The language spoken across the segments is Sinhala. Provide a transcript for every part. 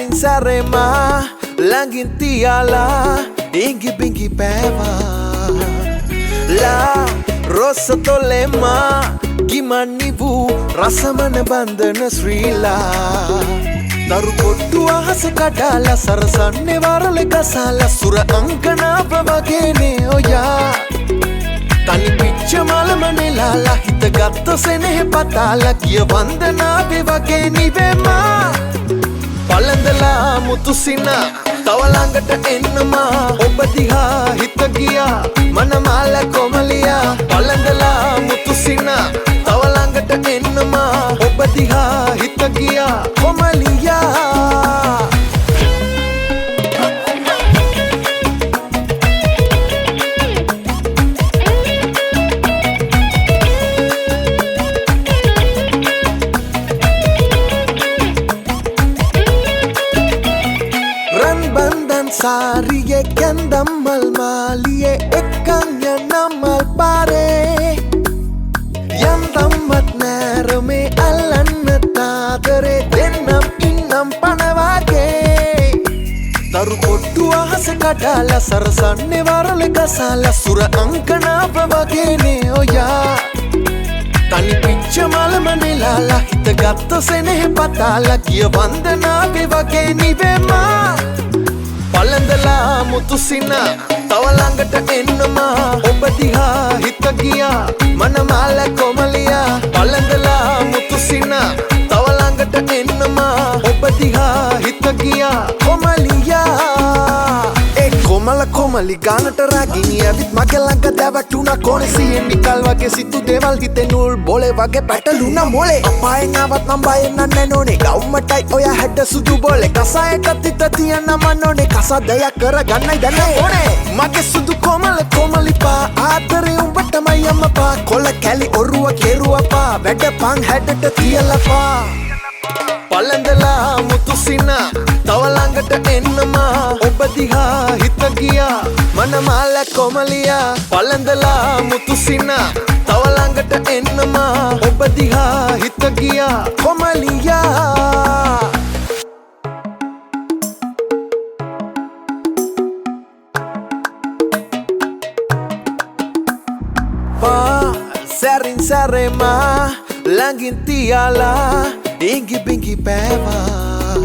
සැරින් සැරෙමා ළඟින් තියාලා ඉඟි බිඟි පෑවා ලා රොස්සතොලෙමා ගිමන්නි වූ රසමන බන්ධන ශ්‍රීලා දරු කොට්ටු අහස කඩාලා සරසන්නේ වරල ගසාලා සුර අංකනාව වගේනේ ඔයා තනි පිච්ච මලමනෙලාලා හිත ගත්ත සෙනෙහ පතාලා කිය වන්දනාවේ වගේ නිවෙමා පලඳලා මුතුසින තව ළඟට එන්නමා ඔබ දිහා හිත ගියා මනමාල කොමලියා පලඳලා මුතුසින තව ළඟට එන්නමා ඔබ දිහා හිත ගියා කොමලියා सारिये कंदम्मल मालिये एकंग नमल पारे यंदम्मत नरमे अल्लन तादरे देन्नम इन्नम पणवागे दरु कोट्टु अहस कडाला सरसन्ने वरल गसाला सुर अंकनाव वगेने ओया तनि पिच्च मलमनेलाला हित गत्त सेनेह पताला किय वंदनावे वगे निवेमा පලඳලා මුතුසින තව ළඟට එන්නමා ඔබ දිහා හිත ගියා මනමාල කොමලියා පලඳලා මුතුසින තව ළඟට එන්නමා ඔබ දිහා හිත ගියා කොමලියා ඒ කොමල කොමලි ගානට රාගිනී ඇවිත් මගේ ළඟ දැවටුණා කොනේ සියෙන් නිකල් වගේ සිතු දේවල් හිතේ නූල් බොලේ වගේ පැටලුණා මොලේ අපායෙන් ආවත් නම් බයෙන් නෑ නෝනේ ගවුමටයි ඔය හැඩ සුදු බොලේ කසායක තිත තියන මනෝනේ කසදයක් කරගන්නයි දැන්නේ ඕනේ මගේ සුදු කොමල කොමලිපා ආදරේ උඹටමයි අම්මපා කොල කැලි ඔරුව කෙරුවපා වැඩ පන් හැඩට තියලපා පලඳලා මුතුසින තව ළඟට එන්නමා ඔබ දිහා හිත ගියා මනමාල කොමලියා පලඳලා මුතුසින තව ළඟට එන්නමා ඔබ දිහා හිත ගියා කොමලියා සැරින් සැරෙමා ළඟින් තියාලා ඉඟි බිඟි පෑවා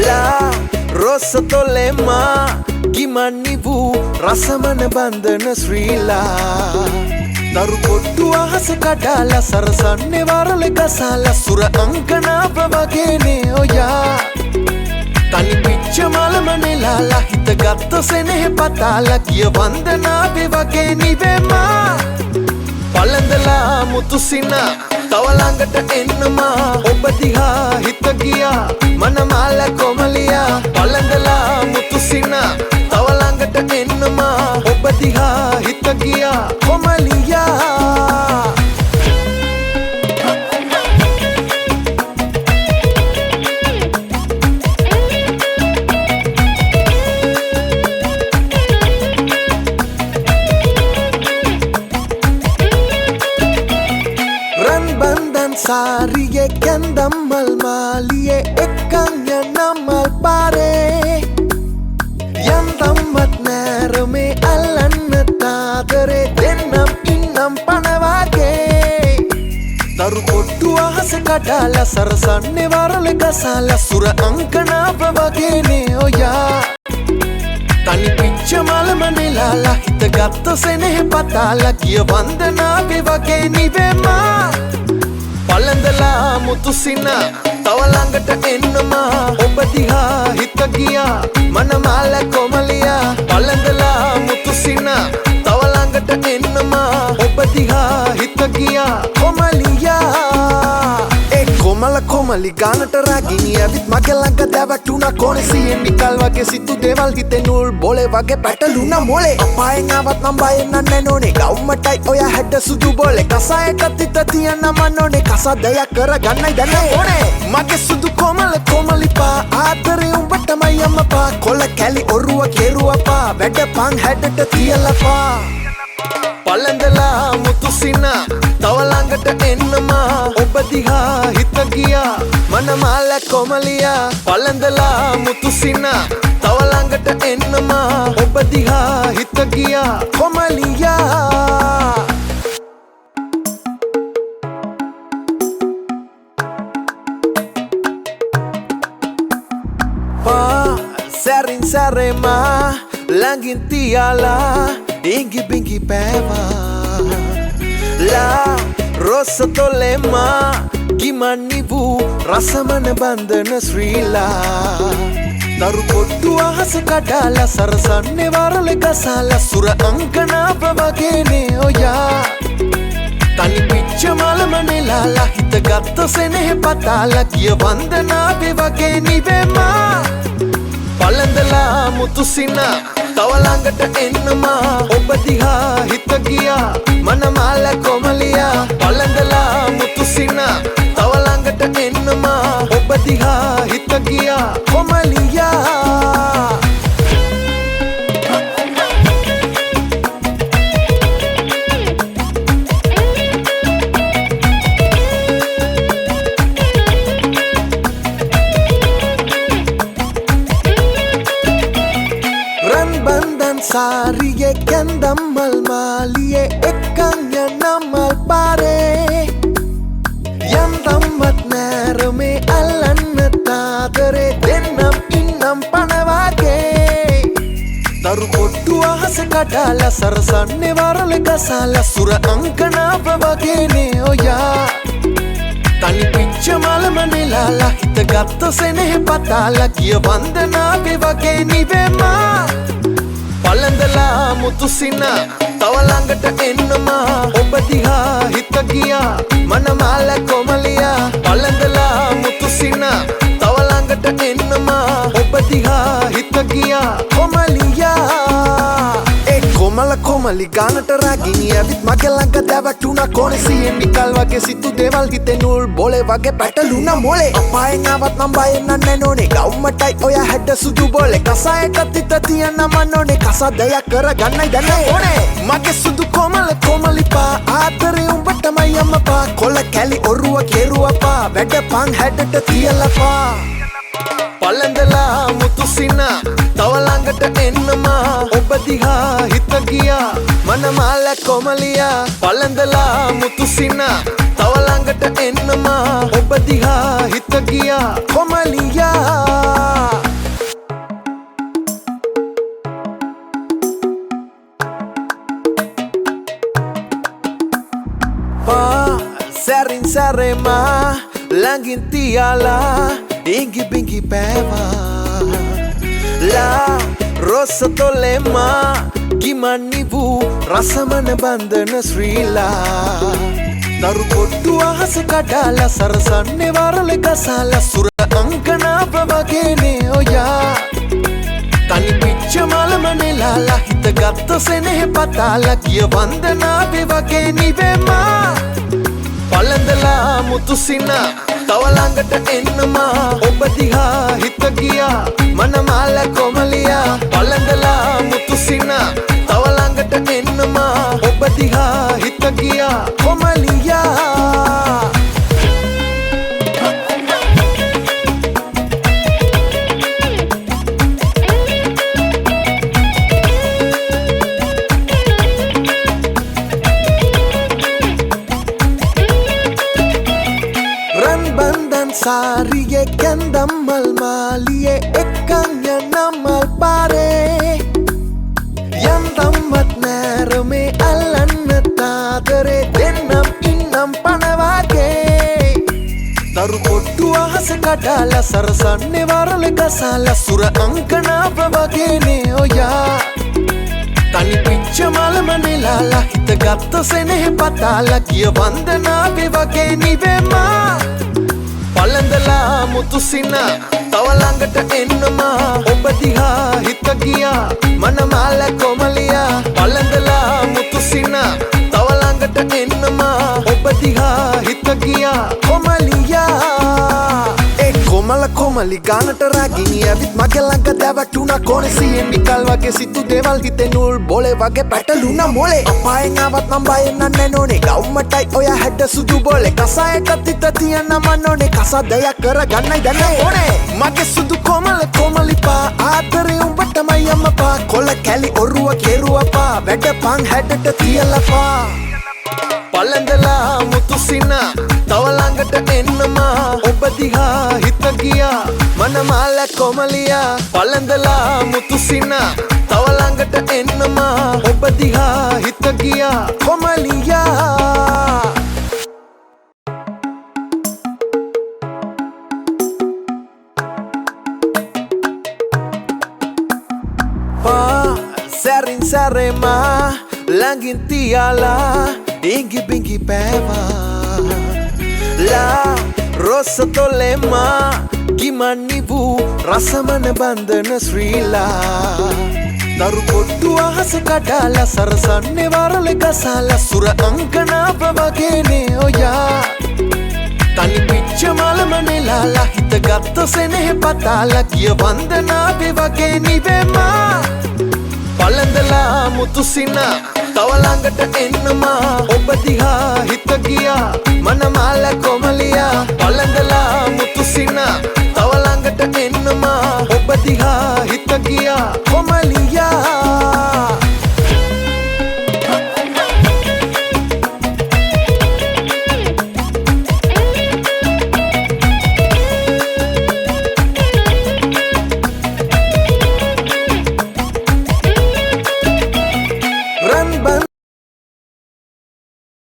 ලා රොස්සතොලෙමා ගිමන්නි වූ රසමන බන්ධන ශ්‍රීලා දරු කොට්ටු අහස කඩාලා සරසන්නේ වරල ගසාලා සුර අංකනාව වගේනේ ඔයා තනි පිච්ච මලමනෙලාලා හිත ගත්ත සෙනෙහ පතාලා කිය වන්දනාවේ වගේ නිවෙමා පලඳලා මුතුසින තව ළඟට එන්නමා ඔබ දිහා හිත ගියා මනමාල කොමලියා පලඳලා මුතුසින තව ළඟට එන්නමා ඔබ දිහා හිත ගියා කොමලියා सारिये कंदम्मल मालिये एकंग नमल पारे यंदम्मत नरमे अल्लन तादरे देन्नम इन्नम पणवागे दरु कोट्टु अहस कडाला सरसन्ने वरल गसाला सुर अंकनाव वगेने ओया तनि पिच्च मलमनेलाला हित गत्त सेनेह पताला किय वंदनावे वगे निवेमा පලඳලා මුතුසින තව ළඟට එන්නමා ඔබ දිහා හිත ගියා මනමාල කොමලියා පලඳලා මුතුසින තව ළඟට එන්නමා ඔබ දිහා හිත ගියා කොමලියා ඒ කොමල කොමලි ගානට රාගිනී ඇවිත් මගේ ළඟ දැවටුණා කොනේ සියෙන් නිකල් වගේ සිතු දේවල් හිතේ නූල් බොලේ වගේ පැටලුණා මොලේ අපායෙන් ආවත් නම් බයෙන් නෑ නෝනේ ගවුමටයි ඔය හැඩ සුදු බොලේ කසායක තිත තියන මනෝනේ කසදයක් කරගන්නයි දැන්නේ ඕනේ මගේ සුදු කොමල කොමලිපා ආදරේ උඹටමයි අම්මපා කොල කැලි ඔරුව කෙරුවපා වැඩ පන් හැඩට තියලපා පලඳලා මුතුසින තව ළඟට එන්නමා ඔබ දිහා හිත ගියා මනමාල කොමලියා පළඳලා මුතුසිනා තව ළඟට එන්නමා ඔබ දිහා හිත ගියා කොමලියා Sarin sarema langin tiala ingi bingi peva la rosa tolema gimanivu rasamana bandana srila daru kottu ahasa kadala sarasanne warale gasala sura ankana pavagene oya tani picha malamane lala hita gatta sene patala kiya vandana bevage nivema පළඳලා මුතුසිනා තව ළඟට එන්නමා ඔබ දිහා හිත ගියා මනමාල කොමලියා පළඳලා මුතුසිනා තව ළඟට එන්නමා ඔබ දිහා හිත ගියා කොමලියා Sariye kendammal maliye ekkanya namal pare yandammat narume allanna taadare dennam innam panawage daru pottu ahasa kadala sarasanne warale gasala sura ankana pavagene oya tani picha malamane lala hita gatta sene patala kiya vandana bevage nivema පළඳලා මුතුසිනා තව ළඟට එන්නමා ඔබ දිහා හිත ගියා මනමාල කොමලියා පළඳලා මුතුසිනා තව ළඟට එන්නමා ඔබ දිහා හිත ගියා කොමලියා ඒ කොමල කොමලි ගානට රාගිනී ඇවිත් මගේ ළඟ දැවටුණා කොනේ සියෙන් නිකල් වගේ සිතු දේවල් හිතේ නූල් බොලේ වගේ පැටලුණා මොලේ අපායෙන් ආවත් නම් බයෙන් නෑ නෝනේ ගවුමටයි ඔය හැඩ සුදු බොලේ කසායකත් හිත තියන්න මනෝනේ කසදයක් කරගන්නයි දැනේ ඕනේ මගේ සුදු කොමල කොමලිපා ආදරේ උඹටමයි අම්මපා කොළ කැලි ඔරුව කෙරුවපා වැඩපන් හැඩට තියලපා පළඳලා මුතුසිනා තව ළඟට එන්නමා ඔබ දිහා හිත ගියා මනමාල කොමලියා පළඳලා මුතුසිනා තව ළඟට එන්නමා ඔබ දිහා හිත ගියා කොමලියා Sarin sarema langin tiala ingi bingi peva la rosa tolema gimanivu rasamana bandana srila daru kottu ahasa kadala sarasanne warale gasala sura ankana pavagene oya tani picha malamane lala hita gatta sene patala kiya vandana bevage nivema පළඳලා මුතුසිනා තව ළඟට එන්නමා ඔබ දිහා හිත ගියා මනමාල කොමලියා පළඳලා මුතුසිනා තව ළඟට එන්නමා ඔබ දිහා හිත ගියා කොමලියා Sariye kendammal maliye ekkanya namal pare yandammat narume allanna taadare dennam innam panawage daru pottu ahasa kadala sarasanne warale gasala sura ankana pavagene oya tani picha malamane lala hita gatta sene patala kiya vandana bevage nivema පළඳලා මුතුසිනා තව ළඟට එන්නමා ඔබ දිහා හිත ගියා මනමාල කොමලියා පළඳලා මුතුසිනා තව ළඟට එන්නමා ඔබ දිහා හිත ගියා කොමලියා ඒ කොමල කොමලි ගානට රාගිනි ඇවිත් මගේ ළඟ දැවටුණා කොනසියෙන් නිකල් වගේ සිතු දේවල් හිතේ නූල් බොලේ වගේ පැටලුණා මොලේ අපායෙන් ආවත් මම බයෙන් නන්නේ නෝනේ ගවුමටයි ඔය හැඩ සුදු බොලේ කසායකට තිත තියන්න මන්නෝනේ කසදයක් කරගන්නයි දැන් ඕනේ මගේ සුදු කොමලි පා ආදරේ උඹටමයි අම්මපා කොළ කැලි ඔරුව කෙරුවපා වැඩපන් හැඩට තියලපා පලඳලා මුතුසිනා තව ළඟට එන්නමා ඔබ දිහා හිත ගියා මනමාල කොමලියා පලඳලා මුතුසිනා තව ළඟට එන්නමා ඔබ දිහා හිත ගියා කොමලියා සැරින් සැරේමා ළඟින් තියාලා ඉඟි බිඟි පෑවා ලා රොස්ස තොලෙමා ගිමන් නිවූ රසමන බන්ධන ශ්‍රීලා දරු කොට්ටු අහස කඩාලා සරසන්නේ වරල ගසාලා සුර අංකනාව වගේනේ ඔයා තනි පිච්ච මලම නෙලාලා හිත ගත්ත සෙනෙහ පතාලා කිය වන්දනාවේ වගේ නිවෙමා පලඳලා මුතුසිනා තව ළඟට එන්නමා ඔබ දිහා හිත ගියා මනමාල කොමලියා පලඳලා මුතුසිනා තව